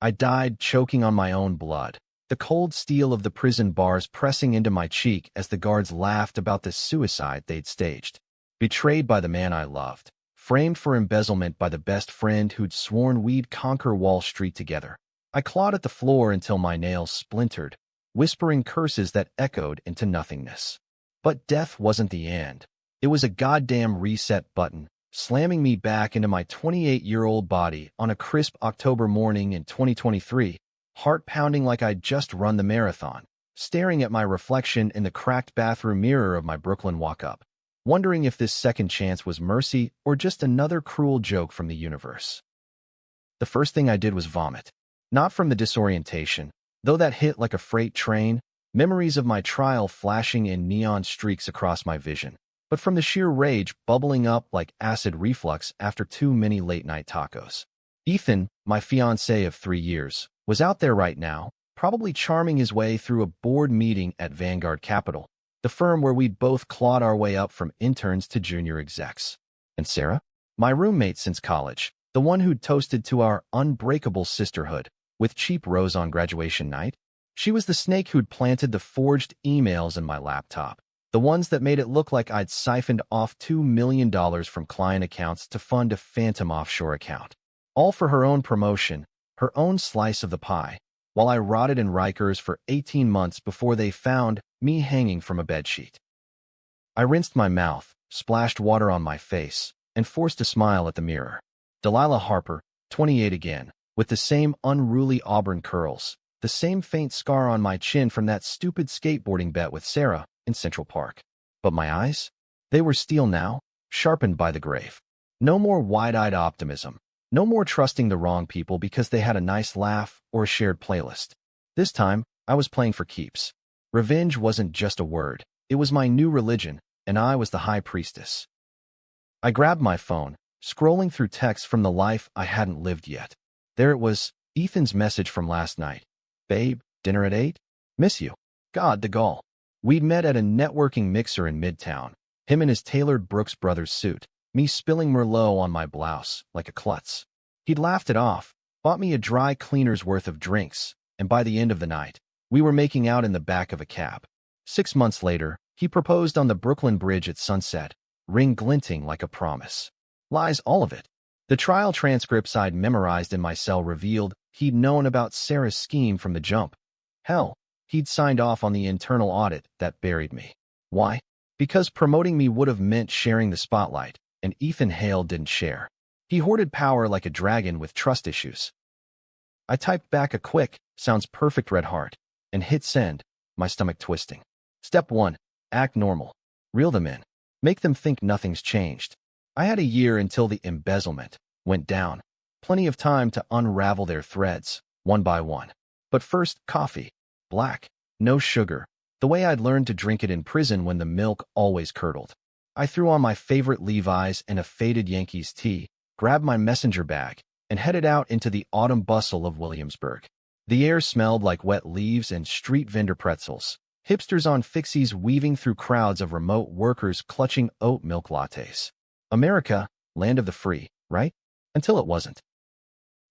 I died choking on my own blood, the cold steel of the prison bars pressing into my cheek as the guards laughed about the suicide they'd staged. Betrayed by the man I loved, framed for embezzlement by the best friend who'd sworn we'd conquer Wall Street together. I clawed at the floor until my nails splintered, whispering curses that echoed into nothingness. But death wasn't the end. It was a goddamn reset button, slamming me back into my 28-year-old body on a crisp October morning in 2023, heart pounding like I'd just run the marathon, staring at my reflection in the cracked bathroom mirror of my Brooklyn walk-up, wondering if this second chance was mercy or just another cruel joke from the universe. The first thing I did was vomit. Not from the disorientation, though that hit like a freight train, memories of my trial flashing in neon streaks across my vision, but from the sheer rage bubbling up like acid reflux after too many late-night tacos. Ethan, my fiancé of 3 years, was out there right now, probably charming his way through a board meeting at Vanguard Capital, the firm where we'd both clawed our way up from interns to junior execs. And Sarah? My roommate since college, the one who'd toasted to our unbreakable sisterhood with cheap rose on graduation night? She was the snake who'd planted the forged emails in my laptop, the ones that made it look like I'd siphoned off $2 million from client accounts to fund a phantom offshore account. All for her own promotion, her own slice of the pie, while I rotted in Rikers for 18 months before they found me hanging from a bedsheet. I rinsed my mouth, splashed water on my face, and forced a smile at the mirror. Delilah Harper, 28 again, with the same unruly auburn curls, the same faint scar on my chin from that stupid skateboarding bet with Sarah in Central Park. But my eyes? They were steel now, sharpened by the grave. No more wide-eyed optimism. No more trusting the wrong people because they had a nice laugh or a shared playlist. This time, I was playing for keeps. Revenge wasn't just a word. It was my new religion, and I was the high priestess. I grabbed my phone, scrolling through texts from the life I hadn't lived yet. There it was, Ethan's message from last night. Babe, dinner at 8? Miss you. God, the gall. We'd met at a networking mixer in Midtown, him in his tailored Brooks Brothers suit, me spilling Merlot on my blouse like a klutz. He'd laughed it off, bought me a dry cleaner's worth of drinks, and by the end of the night, we were making out in the back of a cab. 6 months later, he proposed on the Brooklyn Bridge at sunset, ring glinting like a promise. Lies, all of it. The trial transcripts I'd memorized in my cell revealed he'd known about Sarah's scheme from the jump. Hell, he'd signed off on the internal audit that buried me. Why? Because promoting me would have meant sharing the spotlight, and Ethan Hale didn't share. He hoarded power like a dragon with trust issues. I typed back a quick, sounds perfect red heart, and hit send, my stomach twisting. Step 1. Act normal. Reel them in. Make them think nothing's changed. I had a year until the embezzlement went down. Plenty of time to unravel their threads, one by one. But first, coffee. Black. No sugar. The way I'd learned to drink it in prison when the milk always curdled. I threw on my favorite Levi's and a faded Yankees tee, grabbed my messenger bag, and headed out into the autumn bustle of Williamsburg. The air smelled like wet leaves and street vendor pretzels, hipsters on fixies weaving through crowds of remote workers clutching oat milk lattes. America, land of the free, right? Until it wasn't.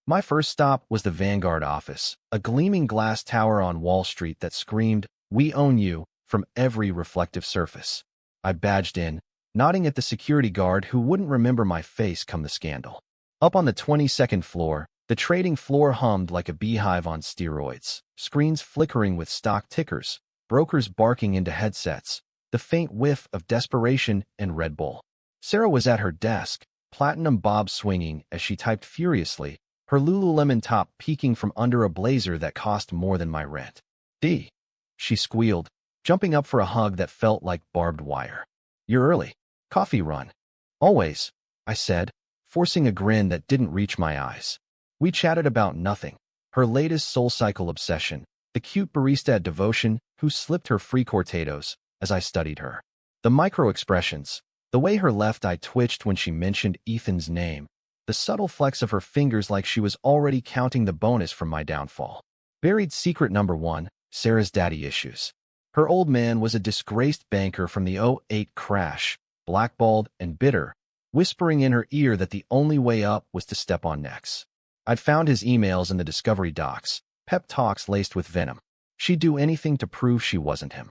My first stop was the Vanguard office, a gleaming glass tower on Wall Street that screamed, "We own you," from every reflective surface. I badged in, nodding at the security guard who wouldn't remember my face come the scandal. Up on the 22nd floor, the trading floor hummed like a beehive on steroids, screens flickering with stock tickers, brokers barking into headsets, the faint whiff of desperation and Red Bull. Sarah was at her desk, platinum bob swinging as she typed furiously, her Lululemon top peeking from under a blazer that cost more than my rent. "D," she squealed, jumping up for a hug that felt like barbed wire. "You're early. Coffee run." "Always," I said, forcing a grin that didn't reach my eyes. We chatted about nothing, her latest SoulCycle obsession, the cute barista at Devotion who slipped her free cortados as I studied her. The micro-expressions, the way her left eye twitched when she mentioned Ethan's name, the subtle flex of her fingers like she was already counting the bonus from my downfall. Buried secret number 1, Sarah's daddy issues. Her old man was a disgraced banker from the '08 crash, blackballed and bitter, whispering in her ear that the only way up was to step on necks. I'd found his emails in the Discovery docs, pep talks laced with venom. She'd do anything to prove she wasn't him.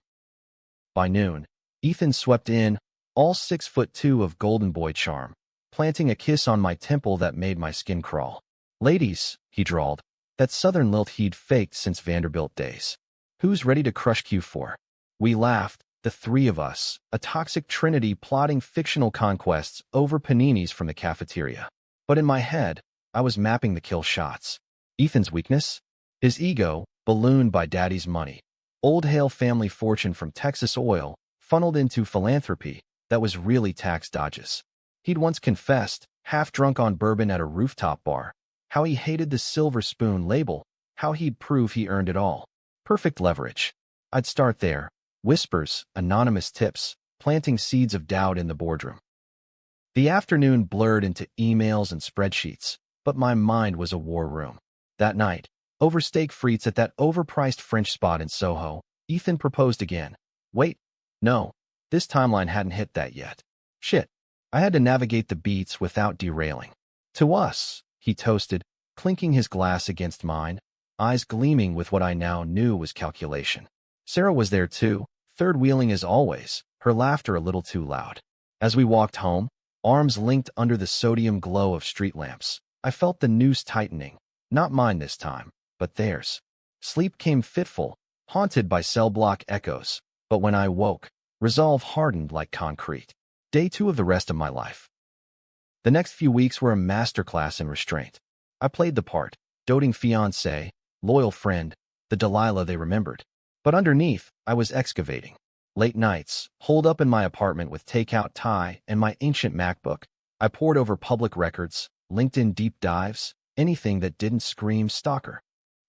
By noon, Ethan swept in, all 6'2" of golden boy charm, planting a kiss on my temple that made my skin crawl. "Ladies," he drawled, that southern lilt he'd faked since Vanderbilt days. "Who's ready to crush Q4? We laughed, the three of us, a toxic trinity plotting fictional conquests over paninis from the cafeteria. But in my head, I was mapping the kill shots. Ethan's weakness? His ego, ballooned by daddy's money. Old Hale family fortune from Texas oil, funneled into philanthropy that was really tax dodges. He'd once confessed, half drunk on bourbon at a rooftop bar, how he hated the silver spoon label, how he'd prove he earned it all. Perfect leverage. I'd start there. Whispers, anonymous tips, planting seeds of doubt in the boardroom. The afternoon blurred into emails and spreadsheets, but my mind was a war room. That night, over steak frites at that overpriced French spot in Soho, Ethan proposed again. Wait, no, this timeline hadn't hit that yet. Shit, I had to navigate the beats without derailing. "To us," he toasted, clinking his glass against mine, eyes gleaming with what I now knew was calculation. Sarah was there too, third-wheeling as always, her laughter a little too loud. As we walked home, arms linked under the sodium glow of street lamps, I felt the noose tightening, not mine this time, but theirs. Sleep came fitful, haunted by cell block echoes, but when I woke, resolve hardened like concrete. Day 2 of the rest of my life. The next few weeks were a masterclass in restraint. I played the part, doting fiancé, loyal friend, the Delilah they remembered. But underneath, I was excavating. Late nights, holed up in my apartment with takeout Thai and my ancient MacBook, I pored over public records, LinkedIn deep dives, anything that didn't scream stalker.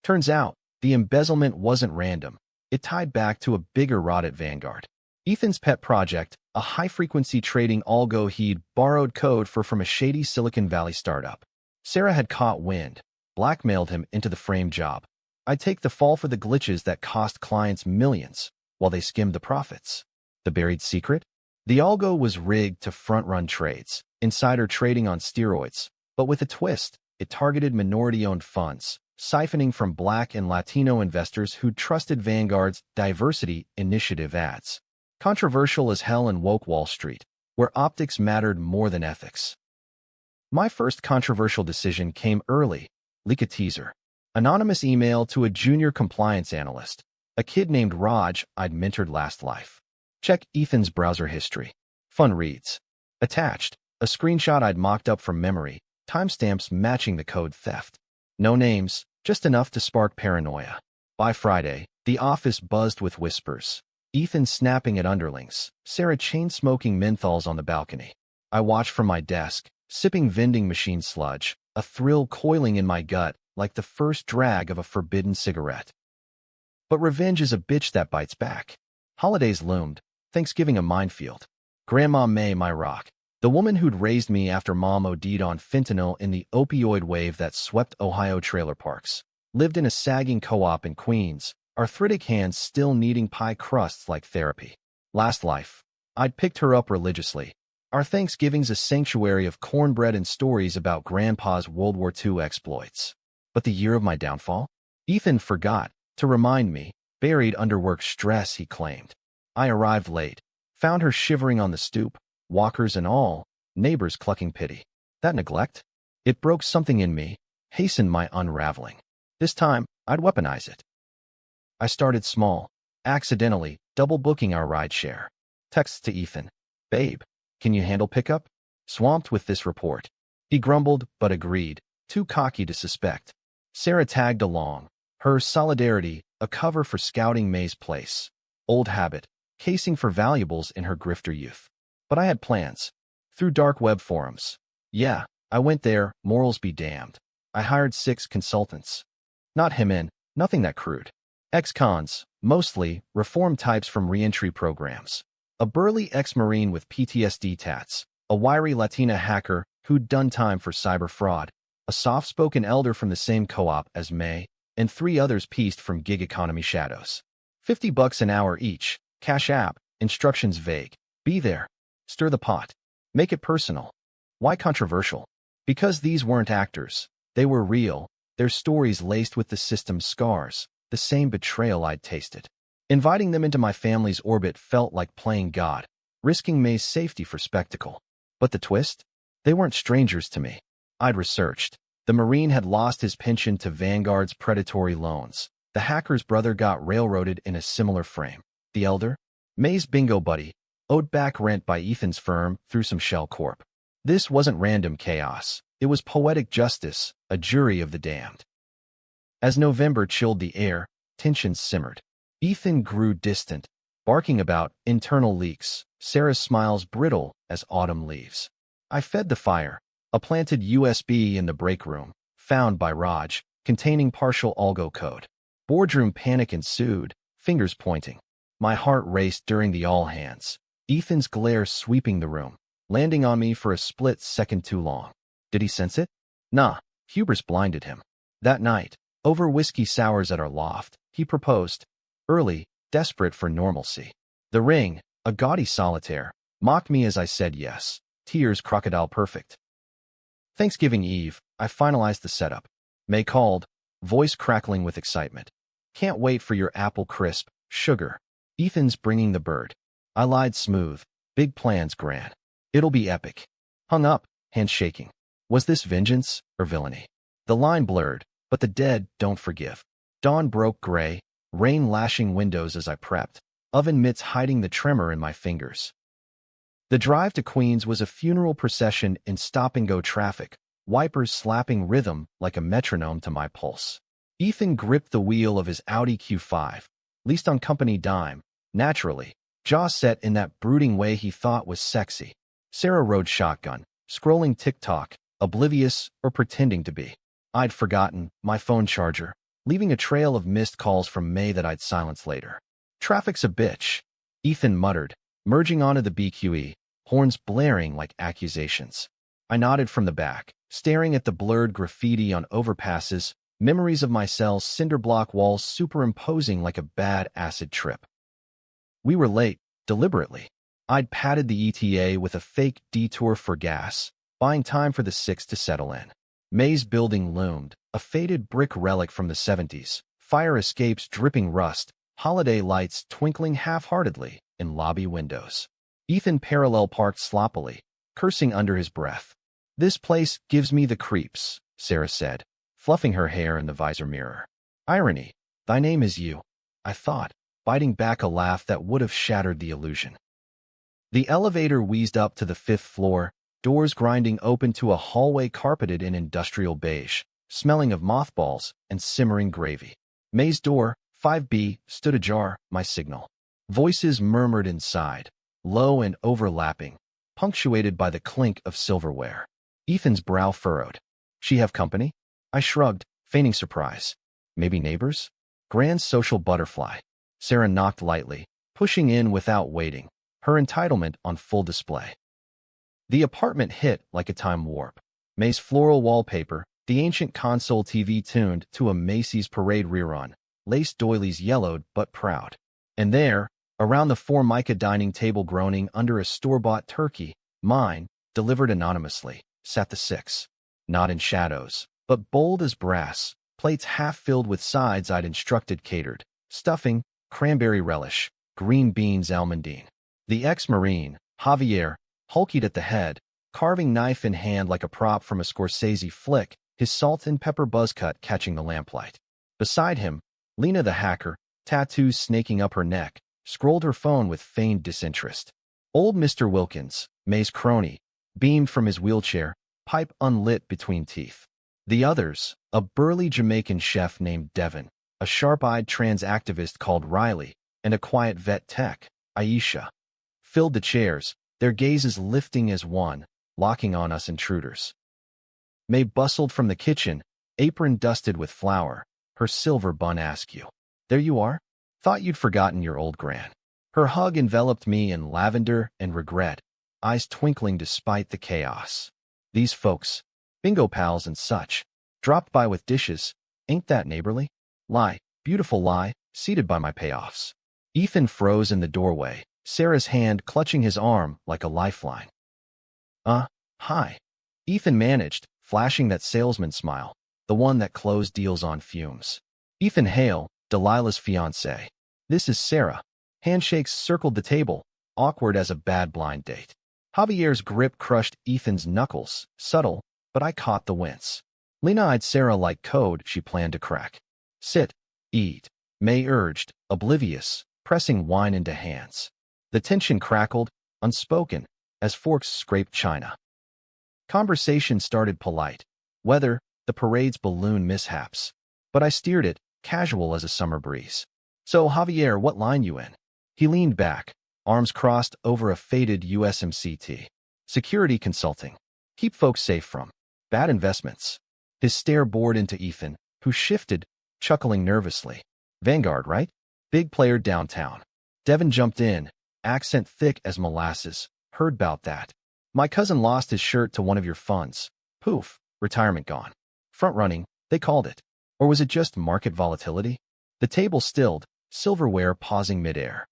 Turns out, the embezzlement wasn't random. It tied back to a bigger rot at Vanguard. Ethan's pet project, a high-frequency trading algo he'd borrowed code for from a shady Silicon Valley startup. Sarah had caught wind, blackmailed him into the frame job. I'd take the fall for the glitches that cost clients millions, while they skimmed the profits. The buried secret? The algo was rigged to front-run trades, insider trading on steroids, but with a twist. It targeted minority-owned funds, siphoning from Black and Latino investors who trusted Vanguard's diversity initiative ads. Controversial as hell in woke Wall Street, where optics mattered more than ethics. My first controversial decision came early. Leak a teaser. Anonymous email to a junior compliance analyst, a kid named Raj I'd mentored last life. Check Ethan's browser history. Fun reads. Attached, a screenshot I'd mocked up from memory, timestamps matching the code theft. No names, just enough to spark paranoia. By Friday, the office buzzed with whispers. Ethan snapping at underlings, Sarah chain-smoking menthols on the balcony. I watched from my desk, sipping vending machine sludge, a thrill coiling in my gut like the first drag of a forbidden cigarette. But revenge is a bitch that bites back. Holidays loomed, Thanksgiving a minefield. Grandma May, my rock, the woman who'd raised me after Mom OD'd on fentanyl in the opioid wave that swept Ohio trailer parks, lived in a sagging co-op in Queens, arthritic hands still kneading pie crusts like therapy. Last life, I'd picked her up religiously. Our Thanksgiving's a sanctuary of cornbread and stories about Grandpa's World War II exploits. But the year of my downfall? Ethan forgot to remind me, buried under work stress, he claimed. I arrived late, found her shivering on the stoop, walkers and all, neighbors clucking pity. That neglect? It broke something in me, hastened my unraveling. This time, I'd weaponize it. I started small, accidentally, double-booking our rideshare. Texts to Ethan. Babe, can you handle pickup? Swamped with this report. He grumbled, but agreed, too cocky to suspect. Sarah tagged along, her solidarity a cover for scouting May's place. Old habit, casing for valuables in her grifter youth. But I had plans. Through dark web forums. Yeah, I went there, morals be damned. I hired 6 consultants. Not him in, nothing that crude. Ex-cons, mostly, reform types from reentry programs. A burly ex-Marine with PTSD tats, a wiry Latina hacker who'd done time for cyber fraud, a soft-spoken elder from the same co-op as May, and 3 others pieced from gig economy shadows. $50 an hour each, Cash App, instructions vague. Be there. Stir the pot. Make it personal. Why controversial? Because these weren't actors. They were real, their stories laced with the system's scars, the same betrayal I'd tasted. Inviting them into my family's orbit felt like playing God, risking May's safety for spectacle. But the twist? They weren't strangers to me. I'd researched. The Marine had lost his pension to Vanguard's predatory loans. The hacker's brother got railroaded in a similar frame. The elder, May's bingo buddy, owed back rent by Ethan's firm through some shell corp. This wasn't random chaos. It was poetic justice, a jury of the damned. As November chilled the air, tensions simmered. Ethan grew distant, barking about internal leaks, Sarah's smiles brittle as autumn leaves. I fed the fire, a planted USB in the break room, found by Raj, containing partial algo code. Boardroom panic ensued, fingers pointing. My heart raced during the all-hands. Ethan's glare sweeping the room, landing on me for a split second too long. Did he sense it? Nah, hubris blinded him. That night, over whiskey sours at our loft, he proposed. Early, desperate for normalcy. The ring, a gaudy solitaire, mocked me as I said yes. Tears crocodile perfect. Thanksgiving Eve, I finalized the setup. May called, voice crackling with excitement. Can't wait for your apple crisp, sugar. Ethan's bringing the bird. I lied smooth. Big plans, Gran. It'll be epic. Hung up, hands shaking. Was this vengeance or villainy? The line blurred, but the dead don't forgive. Dawn broke gray, rain lashing windows as I prepped, oven mitts hiding the tremor in my fingers. The drive to Queens was a funeral procession in stop-and-go traffic, wipers slapping rhythm like a metronome to my pulse. Ethan gripped the wheel of his Audi Q5, leased on company dime, naturally, jaw set in that brooding way he thought was sexy. Sarah rode shotgun, scrolling TikTok, oblivious or pretending to be. I'd forgotten my phone charger, leaving a trail of missed calls from May that I'd silence later. Traffic's a bitch, Ethan muttered, merging onto the BQE, horns blaring like accusations. I nodded from the back, staring at the blurred graffiti on overpasses, memories of my cell's cinderblock walls superimposing like a bad acid trip. We were late, deliberately. I'd padded the ETA with a fake detour for gas, buying time for the 6 to settle in. May's building loomed, a faded brick relic from the 70s, fire escapes dripping rust, holiday lights twinkling half-heartedly in lobby windows. Ethan parallel parked sloppily, cursing under his breath. This place gives me the creeps, Sarah said, fluffing her hair in the visor mirror. Irony, thy name is you, I thought, biting back a laugh that would have shattered the illusion. The elevator wheezed up to the 5th floor, doors grinding open to a hallway carpeted in industrial beige, smelling of mothballs and simmering gravy. May's door, 5B, stood ajar, my signal. Voices murmured inside, low and overlapping, punctuated by the clink of silverware. Ethan's brow furrowed. She have company? I shrugged, feigning surprise. Maybe neighbors? Grand social butterfly. Sarah knocked lightly, pushing in without waiting, her entitlement on full display. The apartment hit like a time warp. May's floral wallpaper, the ancient console TV tuned to a Macy's parade rerun, lace doilies yellowed but proud. And there, around the Formica dining table groaning under a store-bought turkey, mine, delivered anonymously, sat the 6. Not in shadows, but bold as brass, plates half filled with sides I'd instructed catered, stuffing, cranberry relish, green beans almondine. The ex-Marine, Javier, hulkied at the head, carving knife in hand like a prop from a Scorsese flick, his salt and pepper buzzcut catching the lamplight. Beside him, Lena the hacker, tattoos snaking up her neck, scrolled her phone with feigned disinterest. Old Mr. Wilkins, May's crony, beamed from his wheelchair, pipe unlit between teeth. The others, a burly Jamaican chef named Devin, a sharp-eyed trans activist called Riley, and a quiet vet tech, Aisha, filled the chairs, their gazes lifting as one, locking on us intruders. May bustled from the kitchen, apron dusted with flour, her silver bun askew. There you are? Thought you'd forgotten your old Gran. Her hug enveloped me in lavender and regret, eyes twinkling despite the chaos. These folks, bingo pals and such, dropped by with dishes, ain't that neighborly? Lie, beautiful lie, seated by my payoffs. Ethan froze in the doorway, Sarah's hand clutching his arm like a lifeline. Hi. Ethan managed, flashing that salesman smile. the one that closed deals on fumes. Ethan Hale, Delilah's fiancé. This is Sarah. Handshakes circled the table, awkward as a bad blind date. Javier's grip crushed Ethan's knuckles, subtle, but I caught the wince. Lena eyed Sarah like code she planned to crack. Sit, eat, May urged, oblivious, pressing wine into hands. The tension crackled, unspoken, as forks scraped china. Conversation started polite. Weather, the parade's balloon mishaps. But I steered it, casual as a summer breeze. So, Javier, what line you in? He leaned back, arms crossed over a faded USMCT. Security consulting. Keep folks safe from bad investments. His stare bored into Ethan, who shifted, chuckling nervously. Vanguard, right? Big player downtown. Devin jumped in, accent thick as molasses. Heard about that. My cousin lost his shirt to one of your funds. Poof, retirement gone. Front-running, they called it. Or was it just market volatility? The table stilled, silverware pausing midair.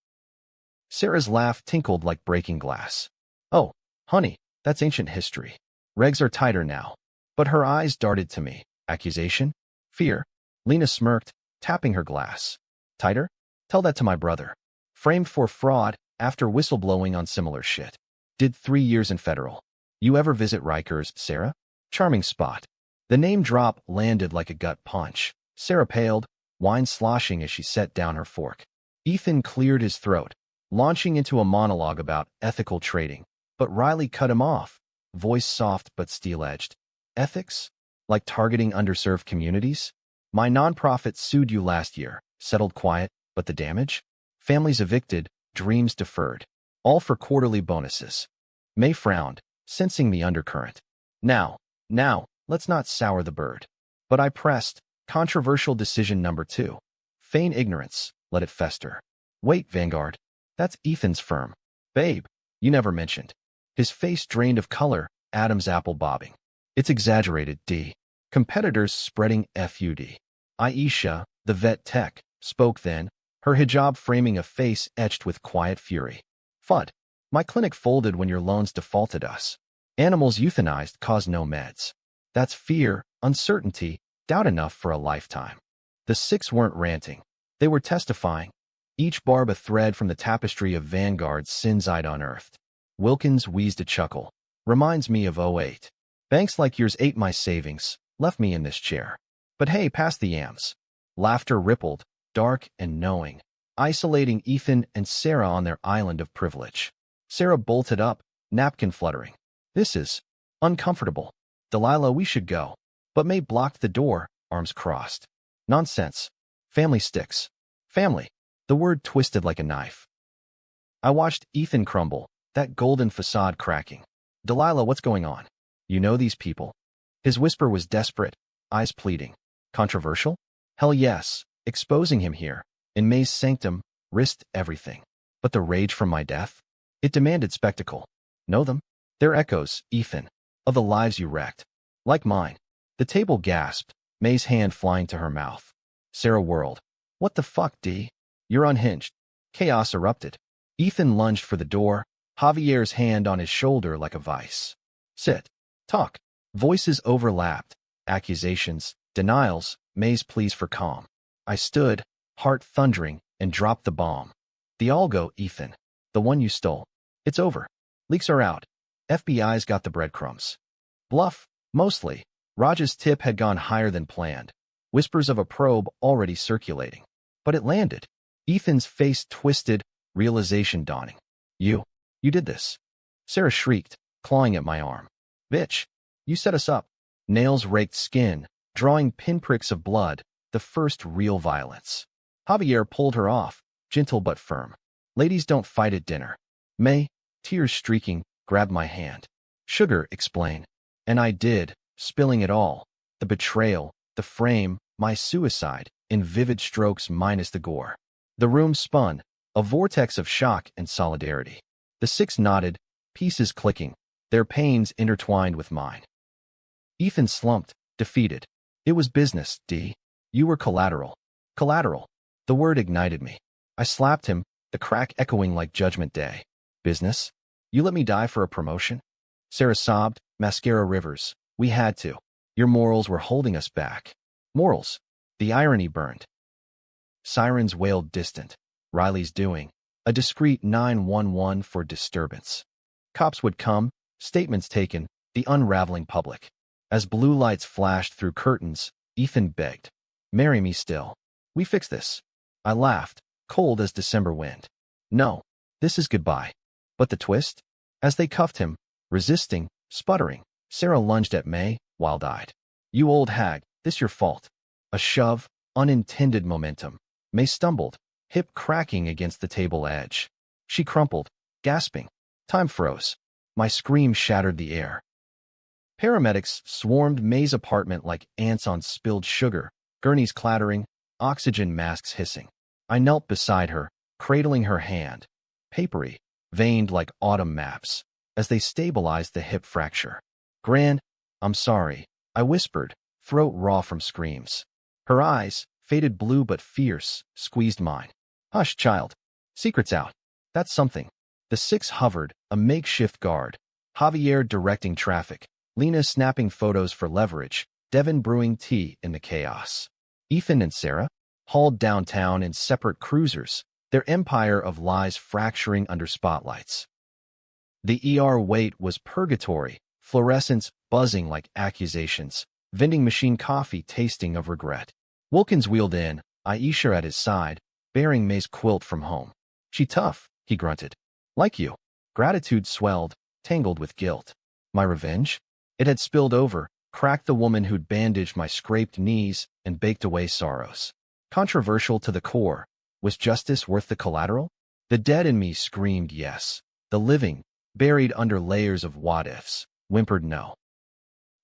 Sarah's laugh tinkled like breaking glass. Oh, honey, that's ancient history. Regs are tighter now. But her eyes darted to me. Accusation? Fear? Lena smirked, tapping her glass. Tighter? Tell that to my brother. Framed for fraud after whistleblowing on similar shit. Did 3 years in federal. You ever visit Rikers, Sarah? Charming spot. The name drop landed like a gut punch. Sarah paled, wine sloshing as she set down her fork. Ethan cleared his throat, launching into a monologue about ethical trading. But Riley cut him off, voice soft but steel-edged. Ethics? Like targeting underserved communities? My nonprofit sued you last year, settled quiet, but the damage? Families evicted, dreams deferred. All for quarterly bonuses. May frowned, sensing the undercurrent. Now, let's not sour the bird. But I pressed, controversial decision number 2. Feign ignorance, let it fester. Wait, Vanguard. That's Ethan's firm. Babe, you never mentioned. His face drained of color, Adam's apple bobbing. It's exaggerated, D. Competitors spreading FUD. Aisha, the vet tech, spoke then, her hijab framing a face etched with quiet fury. FUD. My clinic folded when your loans defaulted us. Animals euthanized cause no meds. That's fear, uncertainty, doubt enough for a lifetime. The 6 weren't ranting. They were testifying. Each barb a thread from the tapestry of Vanguard's sins I'd unearthed. Wilkins wheezed a chuckle. Reminds me of '08. Banks like yours ate my savings, left me in this chair. But hey, pass the yams. Laughter rippled, dark and knowing, isolating Ethan and Sarah on their island of privilege. Sarah bolted up, napkin fluttering. This is uncomfortable. Delilah, we should go. But May blocked the door, arms crossed. Nonsense. Family sticks. Family. The word twisted like a knife. I watched Ethan crumble, that golden facade cracking. Delilah, what's going on? You know these people. His whisper was desperate, eyes pleading. Controversial? Hell yes. Exposing him here, in May's sanctum, risked everything. But the rage from my death? It demanded spectacle. Know them? They're echoes, Ethan, of the lives you wrecked. Like mine. The table gasped, May's hand flying to her mouth. Sarah whirled. What the fuck, D? You're unhinged. Chaos erupted. Ethan lunged for the door, Javier's hand on his shoulder like a vice. Sit. Talk. Voices overlapped. Accusations, denials, May's pleas for calm. I stood, heart thundering, and dropped the bomb. The Algo, Ethan. The one you stole. It's over. Leaks are out. FBI's got the breadcrumbs. Bluff, mostly. Raj's tip had gone higher than planned. Whispers of a probe already circulating. But it landed. Ethan's face twisted, realization dawning. You did this. Sarah shrieked, clawing at my arm. Bitch, you set us up. Nails raked skin, drawing pinpricks of blood, the first real violence. Javier pulled her off, gentle but firm. Ladies don't fight at dinner. May, tears streaking, grabbed my hand. Sugar, explain. And I did, spilling it all. The betrayal, the frame, my suicide, in vivid strokes minus the gore. The room spun, a vortex of shock and solidarity. The 6 nodded, pieces clicking, their pains intertwined with mine. Ethan slumped, defeated. It was business, D. You were collateral. Collateral. The word ignited me. I slapped him, the crack echoing like Judgment Day. Business? You let me die for a promotion? Sarah sobbed, mascara rivers. We had to. Your morals were holding us back. Morals. The irony burned. Sirens wailed distant. Riley's doing. A discreet 911 for disturbance. Cops would come, statements taken, the unraveling public. As blue lights flashed through curtains, Ethan begged, "Marry me still. We fix this." I laughed, cold as December wind. "No, this is goodbye." But the twist? As they cuffed him, resisting, sputtering, Sarah lunged at May, wild-eyed. "You old hag, this your fault." A shove, unintended momentum. May stumbled, hip cracking against the table edge. She crumpled, gasping. Time froze. My scream shattered the air. Paramedics swarmed May's apartment like ants on spilled sugar, gurneys clattering, oxygen masks hissing. I knelt beside her, cradling her hand, papery, veined like autumn maps, as they stabilized the hip fracture. "Gran, I'm sorry," I whispered, throat raw from screams. Her eyes, faded blue but fierce, squeezed mine. "Hush, child. Secret's out. That's something." The six hovered, a makeshift guard. Javier directing traffic. Lena snapping photos for leverage. Devin brewing tea in the chaos. Ethan and Sarah, hauled downtown in separate cruisers, their empire of lies fracturing under spotlights. The ER wait was purgatory, fluorescents buzzing like accusations, vending machine coffee tasting of regret. Wilkins wheeled in, Aisha at his side, bearing May's quilt from home. "She tough," he grunted. "Like you." Gratitude swelled, tangled with guilt. My revenge? It had spilled over, cracked the woman who'd bandaged my scraped knees and baked away sorrows. Controversial to the core, was justice worth the collateral? The dead in me screamed yes. The living, buried under layers of what-ifs, whimpered no.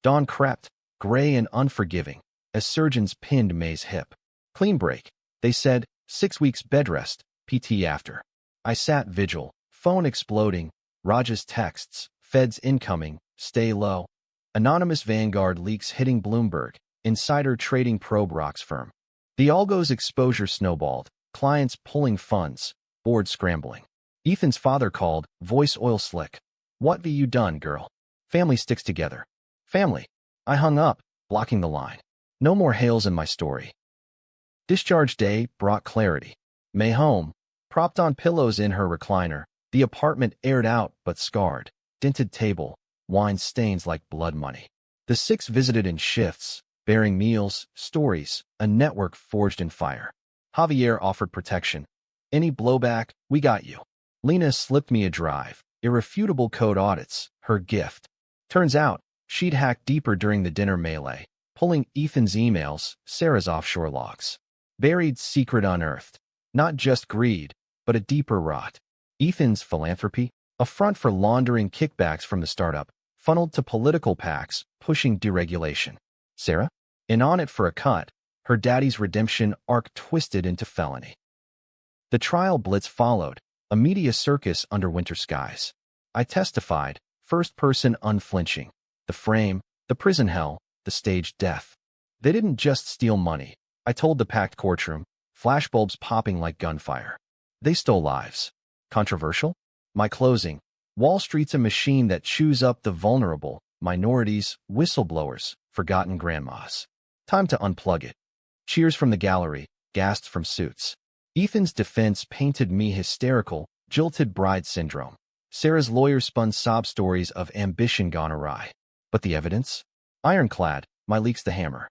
Dawn crept, gray and unforgiving, as surgeons pinned May's hip. "Clean break," they said, 6 weeks bed rest, PT after. I sat vigil, phone exploding, Raj's texts, feds incoming, stay low. Anonymous Vanguard leaks hitting Bloomberg, insider trading probe rocks firm. The Algo's exposure snowballed, clients pulling funds, board scrambling. Ethan's father called, voice oil slick. "What be you done, girl? Family sticks together." Family. I hung up, blocking the line. No more hails in my story. Discharge day brought clarity. May home, propped on pillows in her recliner, the apartment aired out but scarred, dented table, wine stains like blood money. The six visited in shifts, bearing meals, stories, a network forged in fire. Javier offered protection. "Any blowback, we got you." Lena slipped me a drive, irrefutable code audits, her gift. Turns out, she'd hacked deeper during the dinner melee, pulling Ethan's emails, Sarah's offshore logs. Buried secret unearthed. Not just greed, but a deeper rot. Ethan's philanthropy, a front for laundering kickbacks from the startup, funneled to political PACs, pushing deregulation. Sarah? In on it for a cut, her daddy's redemption arc twisted into felony. The trial blitz followed, a media circus under winter skies. I testified, first person unflinching. The frame, the prison hell, the staged death. They didn't just steal money, I told the packed courtroom, flashbulbs popping like gunfire. They stole lives. Controversial? My closing. Wall Street's a machine that chews up the vulnerable, minorities, whistleblowers, forgotten grandmas. Time to unplug it. Cheers from the gallery, gasps from suits. Ethan's defense painted me hysterical, jilted bride syndrome. Sarah's lawyer spun sob stories of ambition gone awry. But the evidence? Ironclad, my leak's the hammer.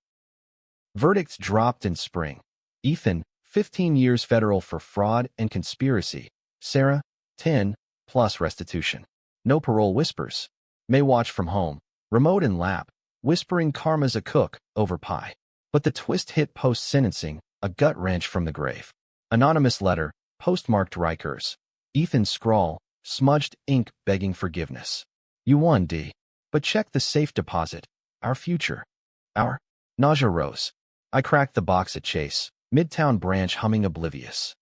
Verdicts dropped in spring. Ethan, 15 years federal for fraud and conspiracy. Sarah, 10, plus restitution. No parole whispers. May watch from home, remote in lap, whispering karma's a cook over pie. But the twist hit post-sentencing, a gut wrench from the grave. Anonymous letter, postmarked Rikers. Ethan's scrawl, smudged ink begging forgiveness. "You won, D. But check the safe deposit. Our future." Our? Nausea rose. I cracked the box at Chase, Midtown branch humming oblivious.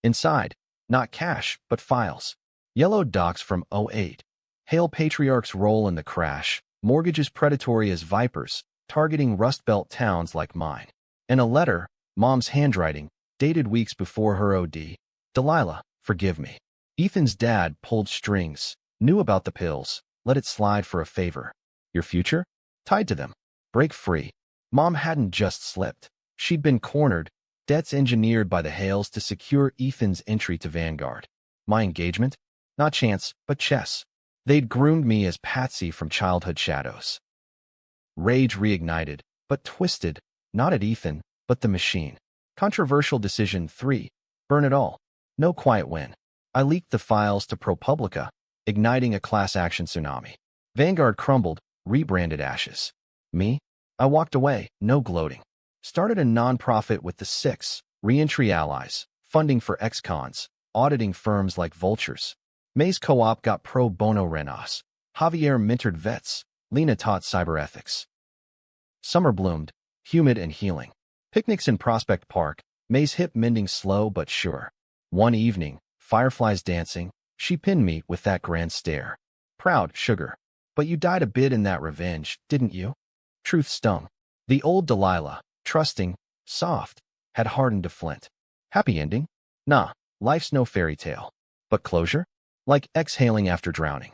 Inside, not cash, but files. Yellow docs from '08. Hail Patriarch's role in the crash, mortgages predatory as vipers, targeting Rust Belt towns like mine. And a letter, Mom's handwriting, dated weeks before her OD. "Delilah, forgive me. Ethan's dad pulled strings, knew about the pills, let it slide for a favor. Your future? Tied to them. Break free. Mom hadn't just slipped. She'd been cornered, debts engineered by the Hales to secure Ethan's entry to Vanguard. My engagement? Not chance, but chess. They'd groomed me as Patsy from childhood shadows. Rage reignited, but twisted, not at Ethan, but the machine. Controversial decision 3. Burn it all. No quiet win. I leaked the files to ProPublica, igniting a class action tsunami. Vanguard crumbled, rebranded ashes. Me? I walked away, no gloating. Started a non-profit with the 6 reentry allies, funding for ex-cons, auditing firms like vultures. May's co-op got pro bono renos. Javier mentored vets. Lena taught cyberethics. Summer bloomed, humid and healing. Picnics in Prospect Park, May's hip mending slow but sure. One evening, fireflies dancing, she pinned me with that grand stare. Proud, sugar. But you died a bit in that revenge, didn't you? Truth stung. The old Delilah, trusting, soft, had hardened to flint. Happy ending? Nah, life's no fairy tale. But closure? Like exhaling after drowning.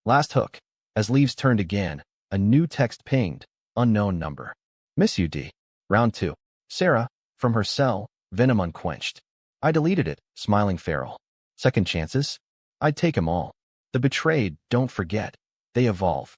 Last hook. As leaves turned again, a new text pinged. Unknown number. Miss you, D. Round 2. Sarah, from her cell, venom unquenched. I deleted it, smiling feral. Second chances? I'd take 'em all. The betrayed, don't forget. They evolve.